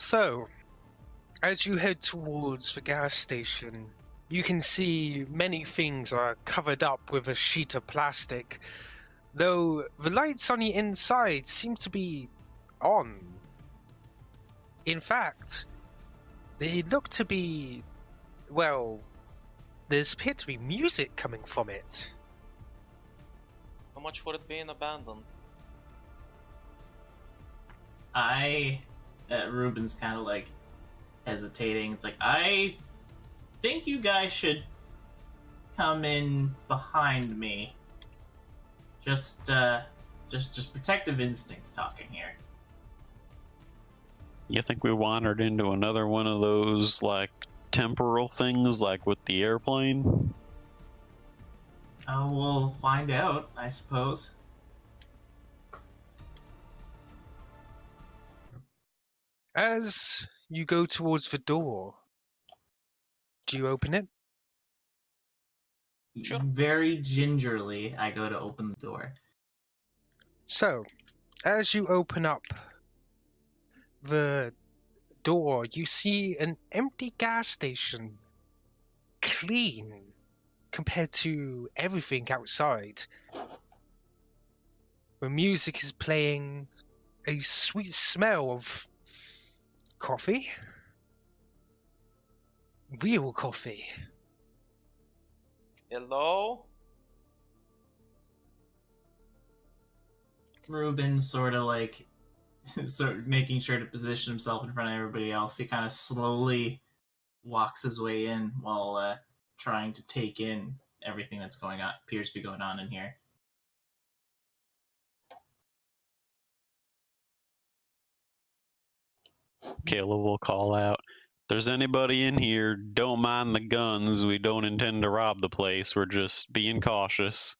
So, as you head towards the gas station, you can see many things are covered up with a sheet of plastic, though the lights on the inside seem to be on. In fact, they look to be, well, there's appear to be music coming from it. How much for it being abandoned? Ruben's kind of like hesitating. It's like, I think you guys should come in behind me. Just protective instincts talking here. You think we wandered into another one of those, like, temporal things, like with the airplane? Oh, we'll find out, I suppose. As you go towards the door, do you open it? Sure. Very gingerly, I go to open the door. So, as you open up the door, you see an empty gas station. Clean compared to everything outside. The music is playing, a sweet smell of coffee. Real coffee. Hello? Ruben sort of making sure to position himself in front of everybody else. He kind of slowly walks his way in while trying to take in everything that's appears to be going on in here. Caleb will call out, if there's anybody in here, don't mind the guns. We don't intend to rob the place. We're just being cautious.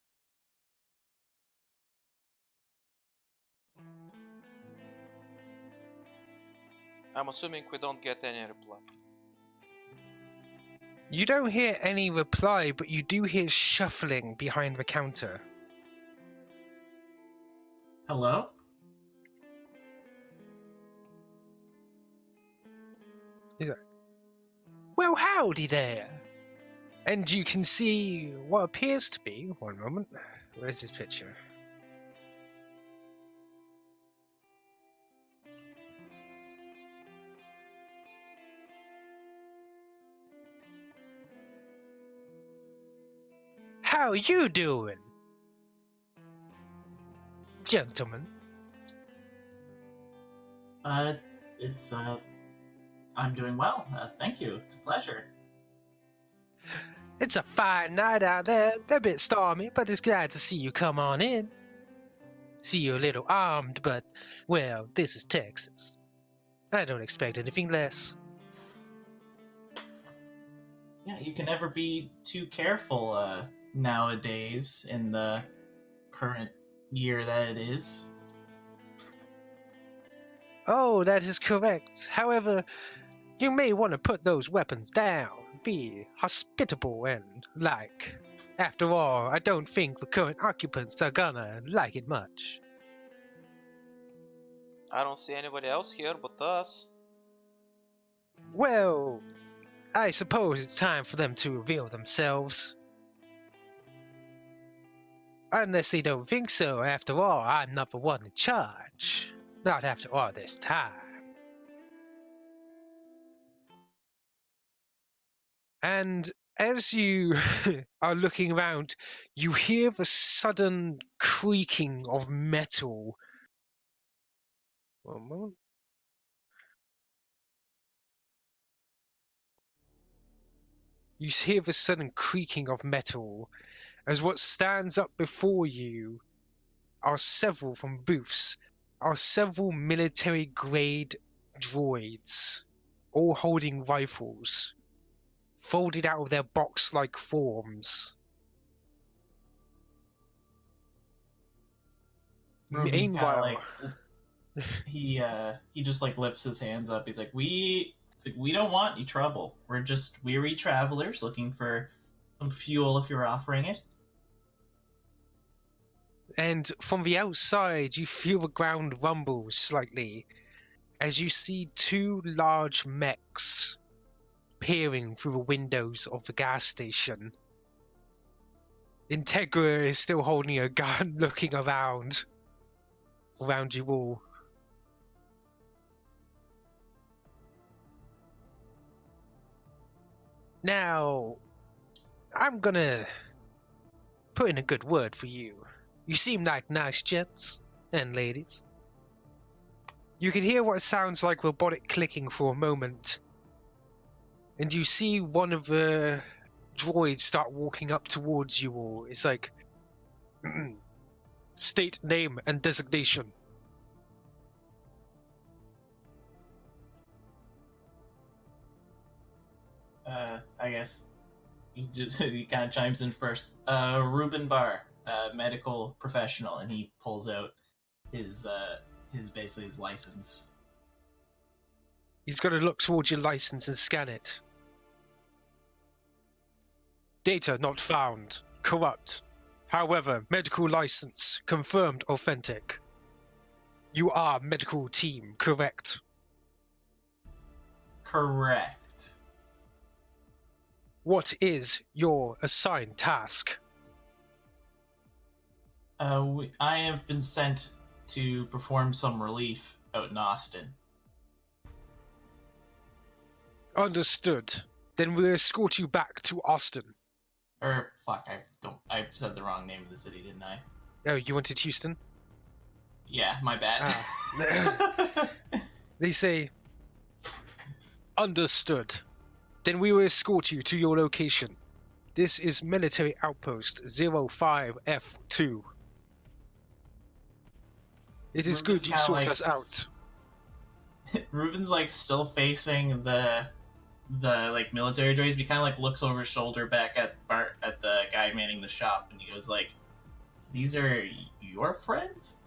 I'm assuming we don't get any reply. You don't hear any reply, but you do hear shuffling behind the counter. Hello? He's like, well, howdy there. And you can see what appears to be, one moment, where's this picture? How you doing, gentlemen? I'm doing well. Thank you. It's a pleasure. It's a fine night out there. A bit stormy, but it's glad to see you come on in. See you a little armed, but, well, this is Texas. I don't expect anything less. Yeah, you can never be too careful nowadays in the current year that it is. Oh, that is correct. However, you may want to put those weapons down. Be hospitable and like. After all, I don't think the current occupants are gonna like it much. I don't see anybody else here but us. Well, I suppose it's time for them to reveal themselves. Unless they don't think so, after all, I'm not the one in charge. Not after all this time. And as you are looking around, you hear the sudden creaking of metal. One moment. You hear the sudden creaking of metal as what stands up before you are several military-grade droids, all holding rifles, folded out of their box-like forms. Ruben's Meanwhile, he just like lifts his hands up. He's like, we don't want any trouble. We're just weary travelers looking for some fuel if you're offering it. and from the outside you feel the ground rumble slightly, as you see two large mechs peering through the windows of the gas station. Integra is still holding a gun, looking around you all. Now, I'm gonna put in a good word for you. You seem like nice gents and ladies. You can hear what sounds like robotic clicking for a moment, and you see one of the droids start walking up towards you all. It's like, state name and designation. I guess he kind of chimes in first. Ruben Barr, medical professional, and he pulls out his basically his license. He's got to look towards your license and scan it. Data not found. Corrupt. However, medical license confirmed authentic. You are medical team, correct? Correct. What is your assigned task? I have been sent to perform some relief out in Austin. Understood. Then we'll escort you back to Austin. Or fuck, I said the wrong name of the city, didn't I? Oh, you wanted Houston? Yeah, my bad. They say, understood. Then we will escort you to your location. This is Military Outpost 05F2. It is good you sought us out. Ruben's like still facing the like military droids, but he kind of like looks over his shoulder back at Bart, at the guy manning the shop, and he goes like, "These are your friends?"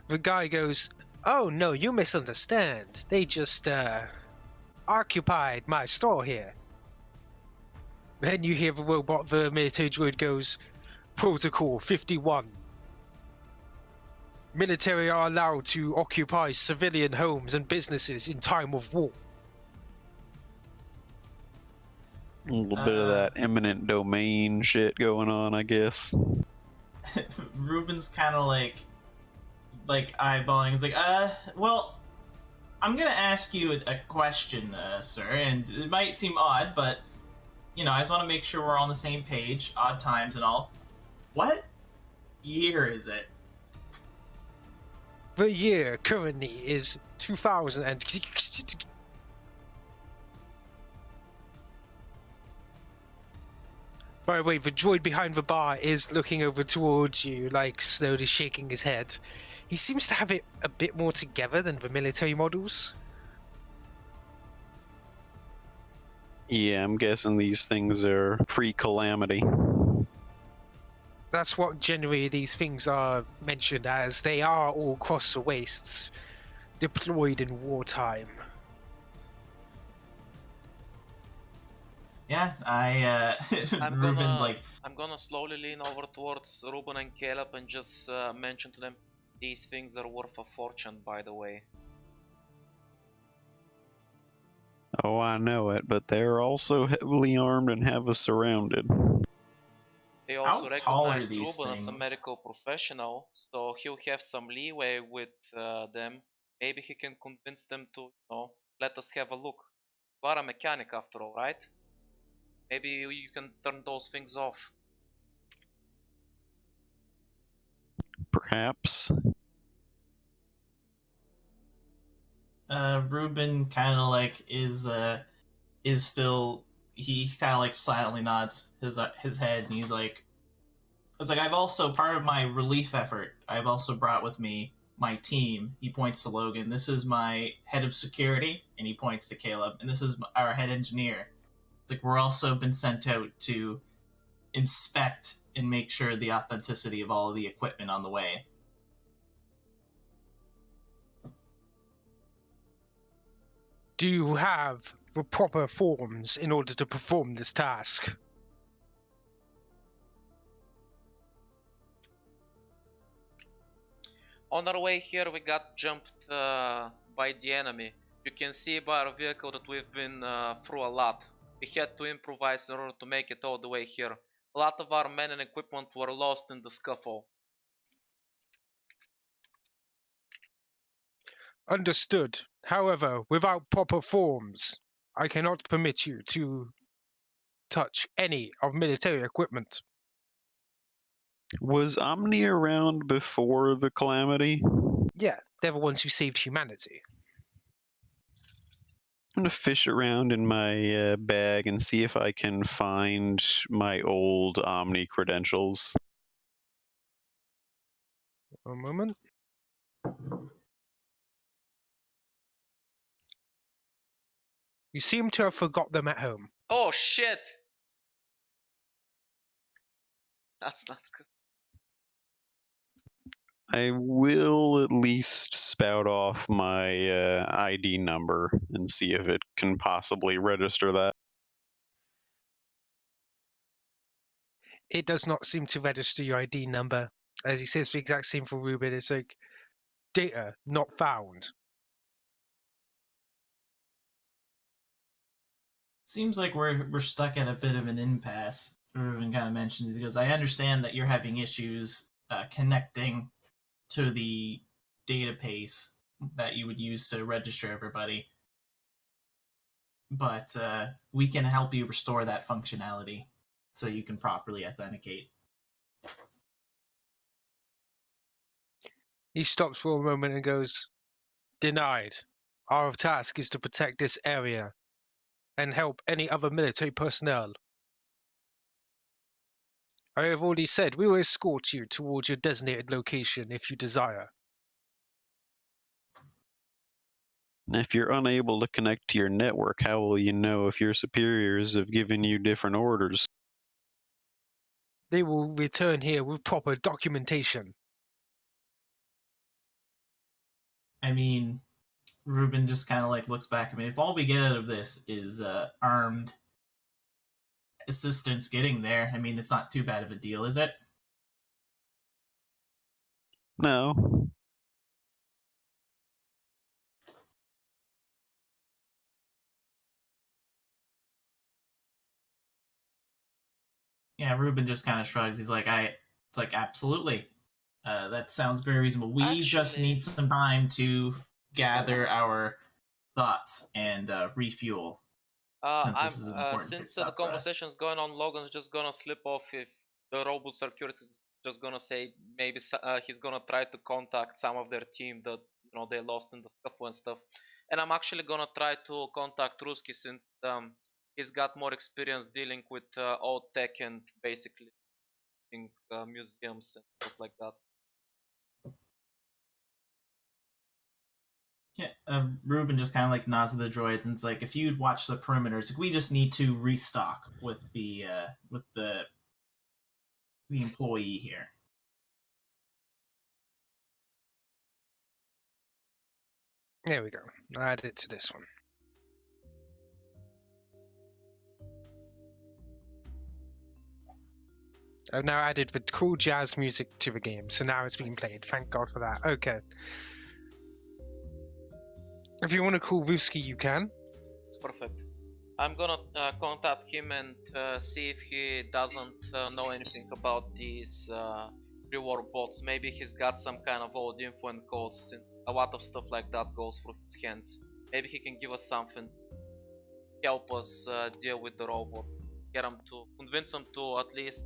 The guy goes, "Oh no, you misunderstand. They just occupied my store here." Then you hear the military droid goes, "Protocol 51. Military are allowed to occupy civilian homes and businesses in time of war." A little bit of that eminent domain shit going on, I guess. Ruben's kind of like eyeballing. He's like, well, I'm gonna ask you a question, sir, and it might seem odd, but you know, I just want to make sure we're on the same page. Odd times and all. What year is it? The year currently is 2000 and... By the way, the droid behind the bar is looking over towards you, like slowly shaking his head. He seems to have it a bit more together than the military models. Yeah, I'm guessing these things are pre-calamity. That's what generally these things are mentioned as. They are all across the wastes, deployed in wartime. Yeah, I'm gonna slowly lean over towards Ruben and Caleb and just mention to them, these things are worth a fortune, by the way. Oh, I know it, but they're also heavily armed and have us surrounded. They also How tall are recognize these Ruben as a things? medical professional, so he'll have some leeway with them. Maybe he can convince them to, let us have a look. You are a mechanic after all, right? Maybe you can turn those things off. Perhaps. Ruben kind of like is still, he kind of like silently nods his head, and he's like, it's like, I've also, part of my relief effort, I've also brought with me my team. He points to Logan. This is my head of security, and he points to Caleb, and this is our head engineer. It's like, we're also been sent out to inspect and make sure the authenticity of all of the equipment on the way. Do you have the proper forms in order to perform this task? On our way here, we got jumped by the enemy. You can see by our vehicle that we've been through a lot. We had to improvise in order to make it all the way here. A lot of our men and equipment were lost in the scuffle. Understood. However, without proper forms, I cannot permit you to touch any of military equipment. Was Omni around before the calamity? Yeah, they're the ones who saved humanity. I'm gonna fish around in my bag and see if I can find my old Omni credentials. One moment. You seem to have forgot them at home. Oh shit! That's not good. I will at least spout off my ID number and see if it can possibly register that. It does not seem to register your ID number. As he says the exact same for Ruben, it's like data not found. Seems like we're stuck at a bit of an impasse. Ruben kind of mentions, he goes, I understand that you're having issues connecting to the database that you would use to register everybody. But we can help you restore that functionality so you can properly authenticate. He stops for a moment and goes, denied. Our task is to protect this area and help any other military personnel. I have already said we will escort you towards your designated location if you desire. And if you're unable to connect to your network, how will you know if your superiors have given you different orders? They will return here with proper documentation. I mean, Ruben just kind of like looks back at me. If all we get out of this is armed assistance getting there, I mean, it's not too bad of a deal, is it? No. Yeah, Ruben just kind of shrugs. He's like, it's like, absolutely. That sounds very reasonable. We just Actually- need some time to gather our thoughts and refuel. Since this is an important Since stuff the for us. conversation's going on, Logan's just gonna slip off. If the robots are curious, he's just gonna say maybe he's gonna try to contact some of their team that they lost in the scuffle and stuff. And I'm actually gonna try to contact Ruski since he's got more experience dealing with old tech and basically museums and stuff like that. Yeah, Ruben just kind of like nods to the droids, and it's like, if you'd watch the perimeters, like, we just need to restock with the employee here. There we go. I add it to this one. I've now added the cool jazz music to the game, so now it's being Nice. played. Thank God for that. Okay. If you want to call Ruski, you can. Perfect. I'm gonna contact him and see if he doesn't know anything about these reward bots. Maybe he's got some kind of old info and codes, and a lot of stuff like that goes through his hands. Maybe he can give us something, help us deal with the robots, convince them to at least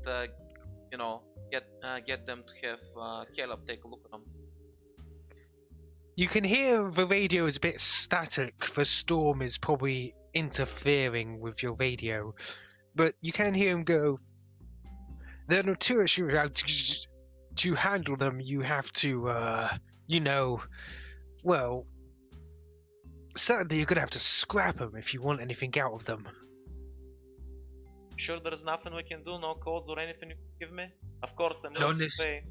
get them to have Caleb take a look at them. You can hear the radio is a bit static. The storm is probably interfering with your radio, but you can hear him go, they're notoriously out to handle them. You have to, well, certainly you're gonna have to scrap them if you want anything out of them. Sure, there's nothing we can do, no codes or anything you can give me? Of course, I'm No, willing to this- pay.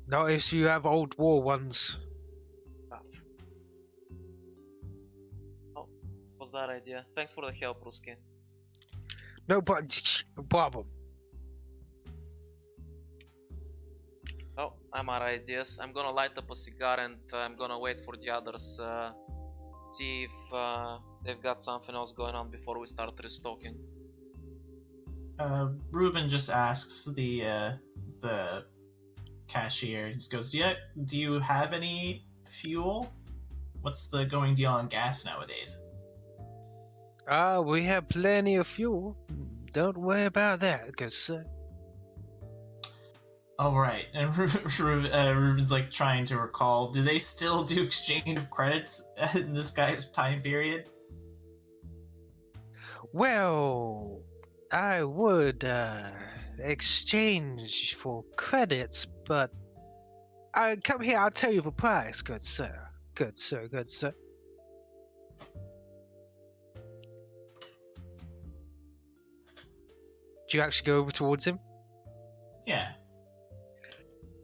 Not if you have old war ones. Was that idea? Thanks for the help, Ruski. No problem. Oh, I'm out of ideas. I'm gonna light up a cigar and I'm gonna wait for the others. See if they've got something else going on before we start restocking. Ruben just asks the cashier. He just goes, do you have any fuel? What's the going deal on gas nowadays? We have plenty of fuel. Don't worry about that, good sir. All right. And Ruben's like trying to recall. Do they still do exchange of credits in this guy's time period? Well, I would exchange for credits, but come here. I'll tell you the price, good sir. Good sir. Good sir. Do you actually go over towards him? Yeah.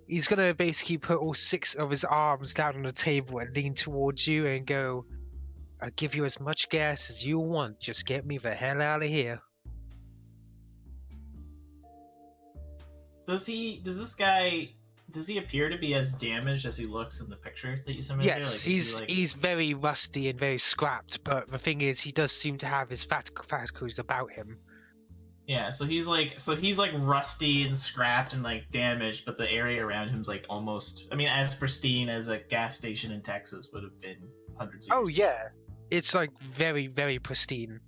He's gonna basically put all 6 of his arms down on the table and lean towards you and go, I'll give you as much gas as you want. Just get me the hell out of here. Does he appear to be as damaged as he looks in the picture that you submitted? Yes, Like, he's very rusty and very scrapped, but the thing is, he does seem to have his faculties about him. Yeah, so he's like rusty and scrapped and like damaged, but the area around him's like almost, I mean, as pristine as a gas station in Texas would have been hundreds of years Oh yeah, it's like very, very pristine.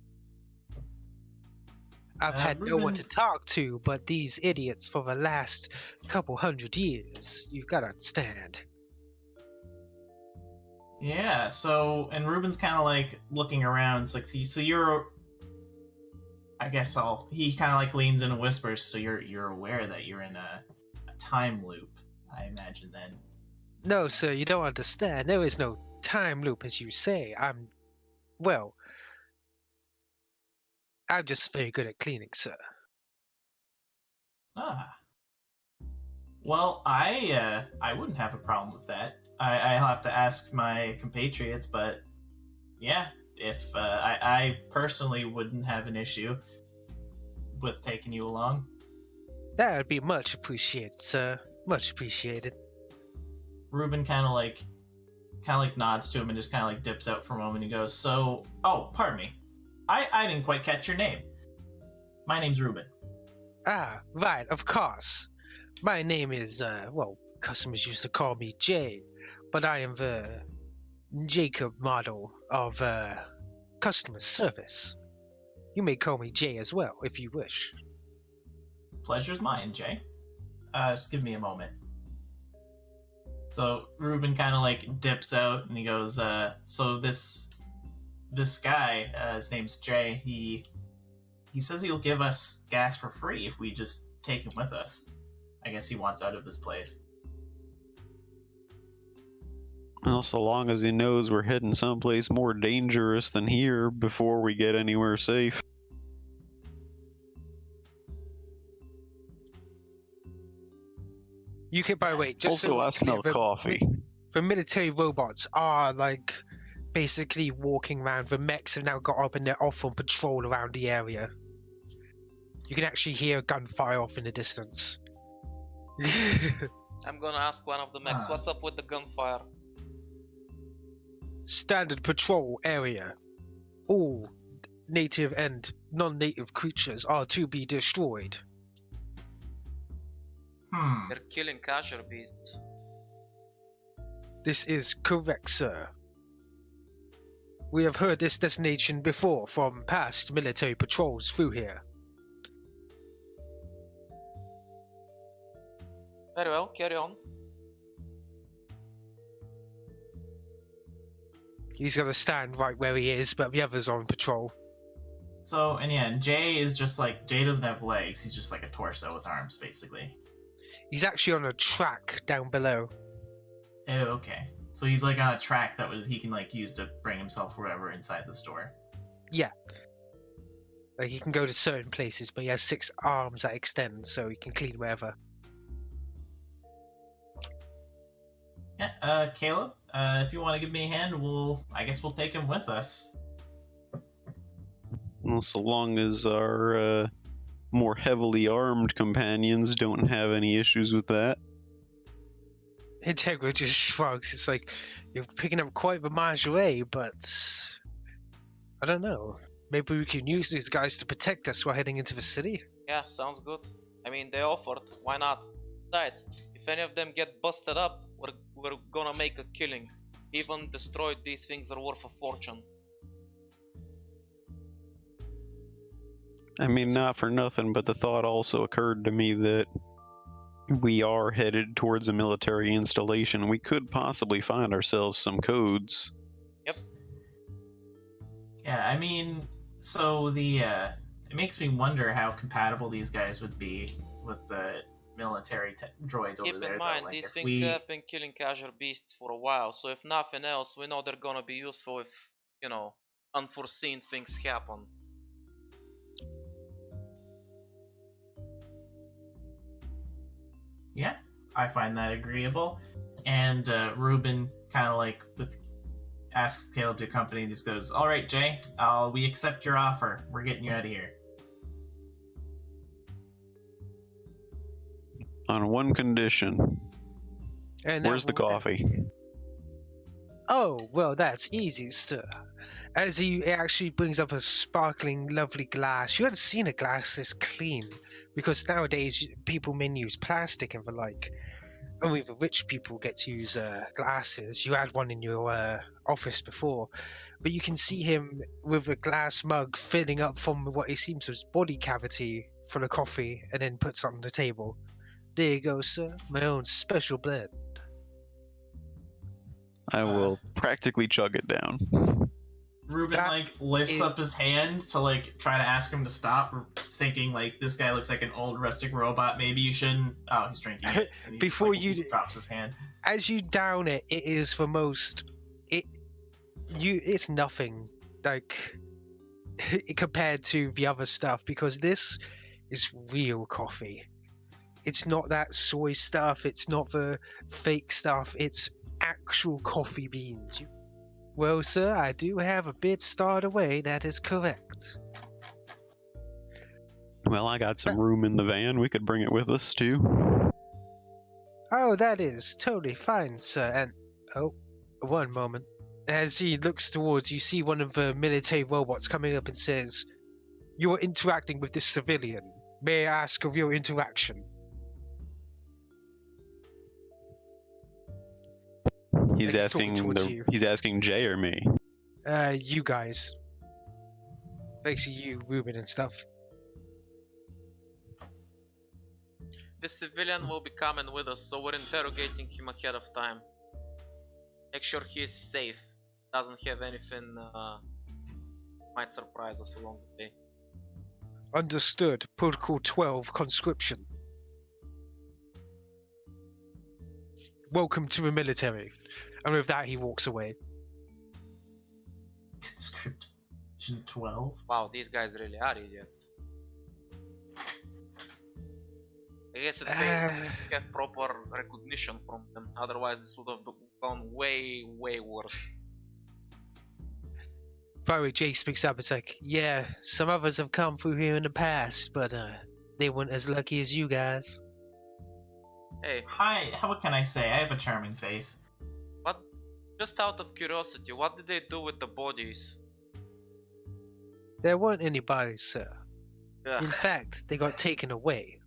I've had no one to Ruben's- talk to but these idiots for the last couple 100 years. You've got to understand. Yeah, so, and Ruben's kind of like looking around. It's like, so you're, I guess he kind of like leans in and whispers, so you're aware that you're in a time loop, I imagine then. No, sir, you don't understand. There is no time loop, as you say. I'm just very good at cleaning, sir. Ah. Well, I wouldn't have a problem with that. I'll have to ask my compatriots, but yeah, if I personally wouldn't have an issue with taking you along. That would be much appreciated, sir. Much appreciated. Ruben kind of like nods to him and just kind of like dips out for a moment. He goes, "So, oh, pardon me, I didn't quite catch your name. My name's Ruben." Ah, right, of course. My name is, customers used to call me Jay, but I am the Jacob model of, customer service. You may call me Jay as well, if you wish. Pleasure's mine, Jay. Just give me a moment. So Ruben kind of like dips out and he goes, so this guy, his name's Jay, he says he'll give us gas for free if we just take him with us. I guess he wants out of this place. Well, so long as he knows we're heading someplace more dangerous than here before we get anywhere safe. You can, by the way, just Also, so I smell coffee. The military robots are like basically walking around. The mechs have now got up and they're off on patrol around the area. You can actually hear gunfire off in the distance. I'm gonna ask one of the mechs, Ah. what's up with the gunfire? Standard patrol area. All native and non-native creatures are to be destroyed. They're killing kosher beasts. This is correct, sir. We have heard this destination before from past military patrols through here. Very well, carry on. He's gonna stand right where he is, but the others are on patrol. So, and yeah, Jay is just like, Jay doesn't have legs, he's just like a torso with arms, basically. He's actually on a track down below. Oh, okay. So he's like on a track that he can like use to bring himself wherever inside the store. Yeah. Like he can go to certain places, but he has 6 arms that extend, so he can clean wherever. Yeah, Caleb, if you want to give me a hand, I guess we'll take him with us. Well, so long as our more heavily armed companions don't have any issues with that. Integra just shrugs. It's like, you're picking up quite the lingerie, but I don't know. Maybe we can use these guys to protect us while heading into the city. Yeah, sounds good. I mean, they offered. Why not? Besides, if any of them get busted up, we're gonna make a killing. Even destroyed, these things are worth a fortune. I mean, not for nothing, but the thought also occurred to me that we are headed towards a military installation. We could possibly find ourselves some codes. Yep. Yeah, I mean, so it makes me wonder how compatible these guys would be with the military droids over Keep there. in though. mind, Like, these if things we... have been killing casual beasts for a while, so if nothing else, we know they're gonna be useful if, unforeseen things happen. Yeah, I find that agreeable. And Ruben kind of like asks Caleb to accompany. Just goes, "All right, Jay, we accept your offer. We're getting you out of here." On one condition. And Where's the coffee? Oh, well, that's easy, sir. As he actually brings up a sparkling, lovely glass. You hadn't seen a glass this clean, because nowadays people mainly use plastic and the like. Only the rich people get to use glasses. You had one in your office before, but you can see him with a glass mug filling up from what he seems was body cavity full of coffee, and then puts it on the table. There you go, sir. My own special blend. I will practically chug it down. Ruben lifts up his hand to try to ask him to stop, thinking this guy looks like an old rustic robot. Maybe you shouldn't. Oh, he's drinking it. And he Before he drops his hand. As you down it, it is the most. It's nothing compared to the other stuff, because this is real coffee. It's not that soy stuff. It's not the fake stuff. It's actual coffee beans. Well, sir, I do have a bit stored away. That is correct. Well, I got some room in the van. We could bring it with us, too. Oh, that is totally fine, sir. And, one moment. As he looks towards, you see one of the military robots coming up and says, "You are interacting with this civilian. May I ask of your interaction?" He's asking Jay or me. You guys. Basically you, Ruben, and stuff. The civilian will be coming with us, so we're interrogating him ahead of time. Make sure he is safe. Doesn't have anything might surprise us along the way. Understood. Protocol 12, conscription. Welcome to the military. And with that, he walks away. Conscription 12? Wow, these guys really are idiots. I guess it pays to have proper recognition from them, otherwise this would have gone way, way worse. Finally, Jake speaks up. It's like, yeah, some others have come through here in the past, but they weren't as lucky as you guys. Hey. Hi, what can I say? I have a charming face. What? Just out of curiosity, what did they do with the bodies? There weren't any bodies, sir. Ugh. In fact, they got taken away.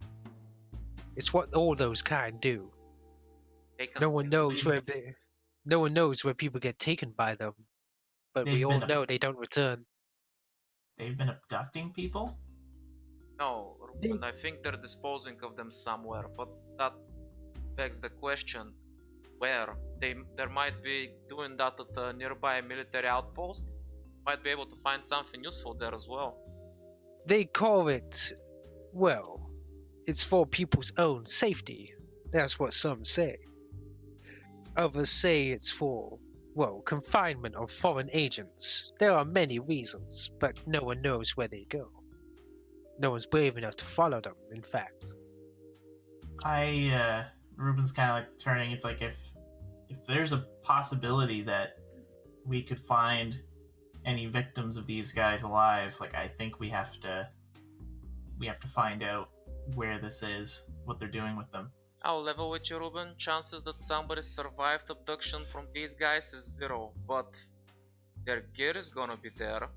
It's what all those kind do. No one knows where people get taken by them. But we all know they don't return. They've been abducting people? No, Ruben, I think they're disposing of them somewhere, but that begs the question, where? They might be doing that at a nearby military outpost. Might be able to find something useful there as well. They call it, well, it's for people's own safety. That's what some say. Others say it's for, well, confinement of foreign agents. There are many reasons, but no one knows where they go. No one's brave enough to follow them, in fact. Ruben's kind of turning. It's like if there's a possibility that we could find any victims of these guys alive, I think we have to find out where this is, what they're doing with them. I'll level with you, Ruben. Chances that somebody survived abduction from these guys is 0, but their gear is gonna be there.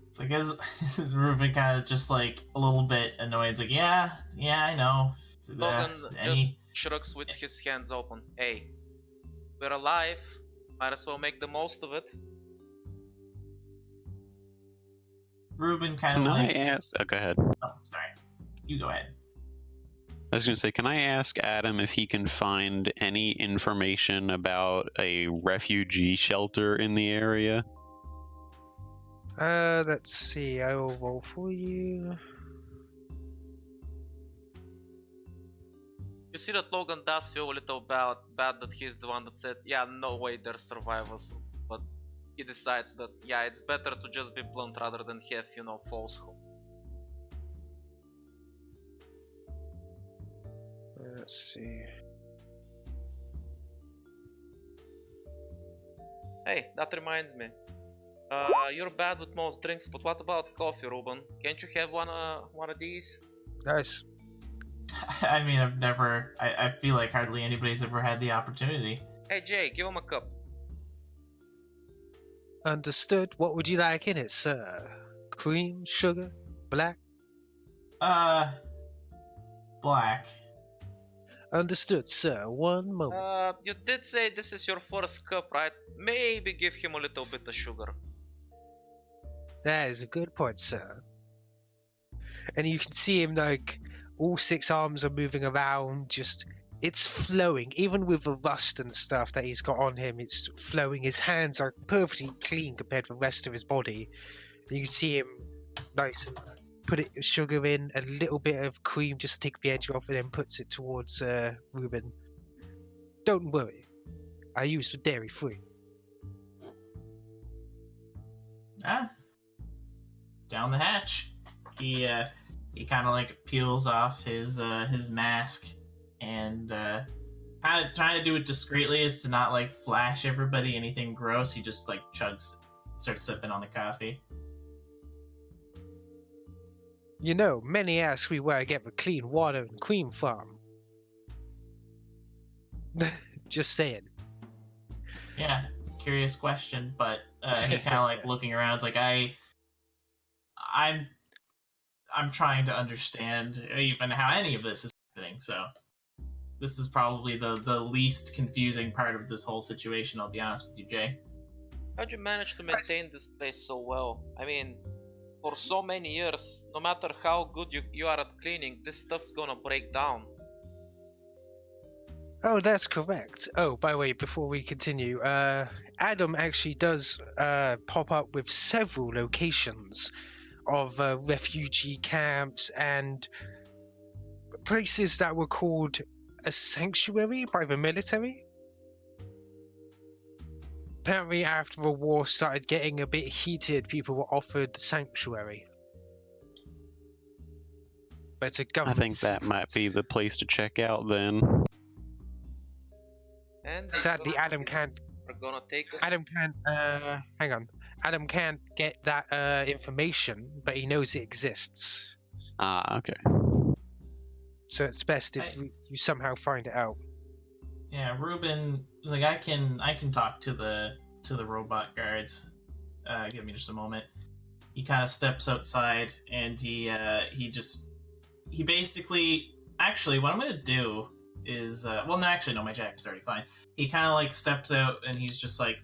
It's like, as Ruben kind of just like a little bit annoyed. It's like, yeah, I know. Logan Any... just shrugs with his hands open. Hey, we're alive. Might as well make the most of it. Ruben kind Can of I like... ask? Oh, go ahead. Oh, sorry. You go ahead. I was going to say, can I ask Adam if he can find any information about a refugee shelter in the area? Let's see. I will roll for you. You see that Logan does feel a little bad that he's the one that said, yeah, no way they're survivors. But he decides that, yeah, it's better to just be blunt rather than have, you know, false hope. Let's see. Hey, that reminds me. You're bad with most drinks, but what about coffee, Ruben? Can't you have one of these? Nice. I mean, I've never... I feel like hardly anybody's ever had the opportunity. Hey Jay, give him a cup. Understood. What would you like in it, sir? Cream, sugar, black? Black. Understood, sir. One moment. You did say this is your first cup, right? Maybe give him a little bit of sugar. That is a good point, sir. And you can see him, like, all 6 arms are moving around, just, it's flowing. Even with the rust and stuff that he's got on him, it's flowing. His hands are perfectly clean compared to the rest of his body. And you can see him nice and put sugar in, a little bit of cream just to take the edge off, and then puts it towards Ruben. Don't worry, I use the dairy free. Down the hatch. He kind of like peels off his mask and kind of trying to do it discreetly as to not like flash everybody anything gross. He just like starts sipping on the coffee. You know, many ask me where I get the clean water and cream from. Just saying. Yeah, it's a curious question, but he kind of like looking around. It's like I'm trying to understand even how any of this is happening. So this is probably the least confusing part of this whole situation. I'll be honest with you, Jay. How'd you manage to maintain this place so well? I mean, for so many years, no matter how good you are at cleaning, this stuff's gonna break down. Oh, that's correct. Oh, by the way, before we continue, Adam actually does pop up with several locations of refugee camps and places that were called a sanctuary by the military. Apparently, after the war started getting a bit heated, people were offered the sanctuary. But it's a I government. think that might be the place to check out then. And Sadly, Adam can't. We're gonna take us. Adam can't. Hang on. Adam can't get that information, but he knows it exists. Ah, okay. So it's best if you somehow find it out. Yeah, Ruben, like I can talk to the robot guards. Give me just a moment. He kind of steps outside and he basically, actually what I'm gonna do is well, no, actually no, my jacket's already fine. He kind of like steps out and he's just like,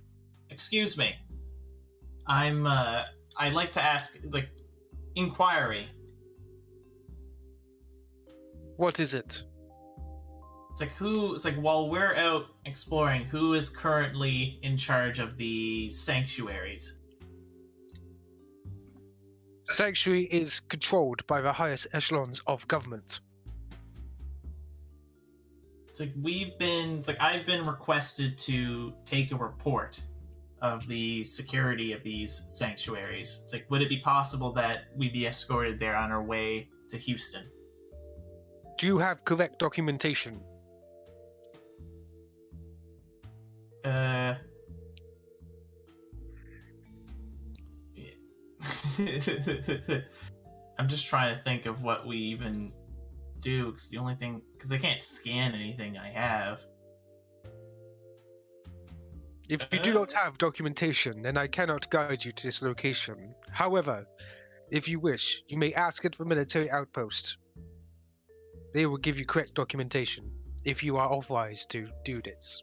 "Excuse me, I'd like to ask like inquiry." What is it? It's like while we're out exploring, who is currently in charge of the sanctuaries? Sanctuary is controlled by the highest echelons of government. It's like I've been requested to take a report of the security of these sanctuaries. It's like, would it be possible that we be escorted there on our way to Houston? Do you have correct documentation? I'm just trying to think of what we even do, because the only thing, because I can't scan anything I have. If you do not have documentation, then I cannot guide you to this location. However, if you wish, you may ask it for military outpost. They will give you correct documentation if you are authorized to do this.